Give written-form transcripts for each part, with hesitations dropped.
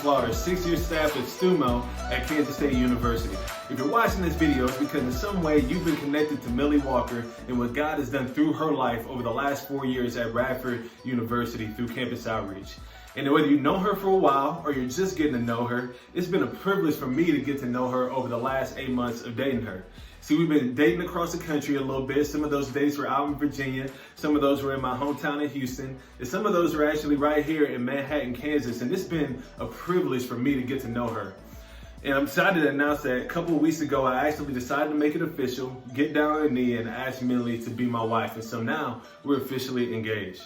Slaughter, 6-year staff at StuMo at Kansas State University. If you're watching this video, it's because in some way you've been connected to Millie Walker and what God has done through her life over the last 4 years at Radford University through campus outreach. And whether you know her for a while or you're just getting to know her, it's been a privilege for me to get to know her over the last 8 months of dating her. See, we've been dating across the country a little bit. Some of those dates were out in Virginia. Some of those were in my hometown in Houston. And some of those were actually right here in Manhattan, Kansas. And it's been a privilege for me to get to know her. And I'm excited to announce that a couple of weeks ago, I actually decided to make it official, get down on a knee and ask Millie to be my wife. And so now we're officially engaged.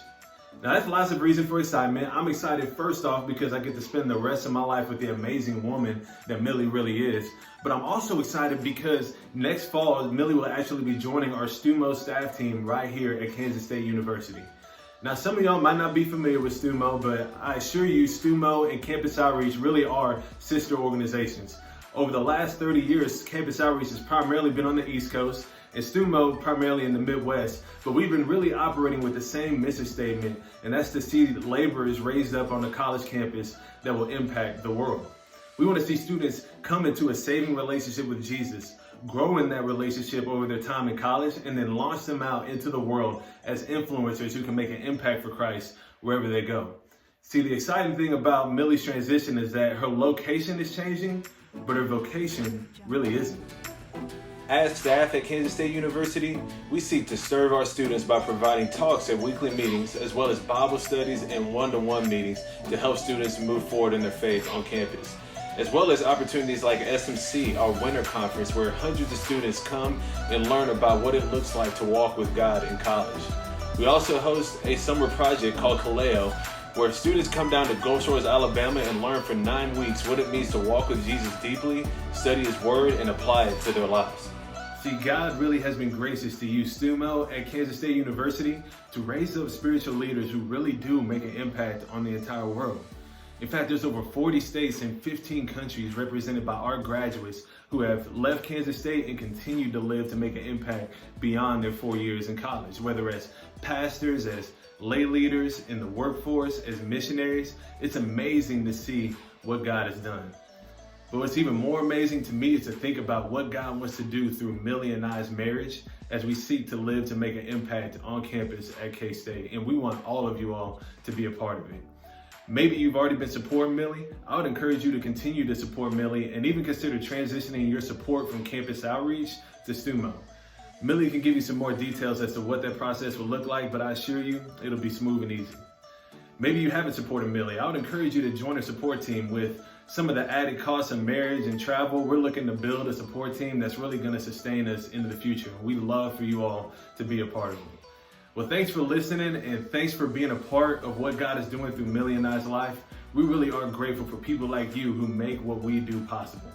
Now that's lots of reason for excitement. I'm excited first off because I get to spend the rest of my life with the amazing woman that Millie really is. But I'm also excited because next fall, Millie will actually be joining our StuMo staff team right here at Kansas State University. Now some of y'all might not be familiar with StuMo, but I assure you StuMo and Campus Outreach really are sister organizations. Over the last 30 years, Campus Outreach has primarily been on the East Coast and StuMo primarily in the Midwest, but we've been really operating with the same mission statement, and that's to see laborers raised up on the college campus that will impact the world. We want to see students come into a saving relationship with Jesus, grow in that relationship over their time in college, and then launch them out into the world as influencers who can make an impact for Christ wherever they go. See, the exciting thing about Millie's transition is that her location is changing, but her vocation really isn't. As staff at Kansas State University, we seek to serve our students by providing talks at weekly meetings, as well as Bible studies and one-to-one meetings to help students move forward in their faith on campus, as well as opportunities like SMC, our winter conference, where hundreds of students come and learn about what it looks like to walk with God in college. We also host a summer project called Kaleo, where students come down to Gulf Shores, Alabama and learn for 9 weeks what it means to walk with Jesus deeply, study His Word, and apply it to their lives. See, God really has been gracious to use StuMo at Kansas State University to raise up spiritual leaders who really do make an impact on the entire world. In fact, there's over 40 states and 15 countries represented by our graduates who have left Kansas State and continue to live to make an impact beyond their 4 years in college, whether as pastors, as lay leaders in the workforce, as missionaries. It's amazing to see what God has done. But what's even more amazing to me is to think about what God wants to do through Millie and I's marriage as we seek to live to make an impact on campus at K-State. And we want all of you all to be a part of it. Maybe you've already been supporting Millie. I would encourage you to continue to support Millie and even consider transitioning your support from Campus Outreach to StuMo. Millie can give you some more details as to what that process will look like, but I assure you it'll be smooth and easy. Maybe you haven't supported Millie. I would encourage you to join her support team. With some of the added costs of marriage and travel, we're looking to build a support team that's really going to sustain us into the future. We'd love for you all to be a part of it. Well, thanks for listening and thanks for being a part of what God is doing through Millie and I's life. We really are grateful for people like you who make what we do possible.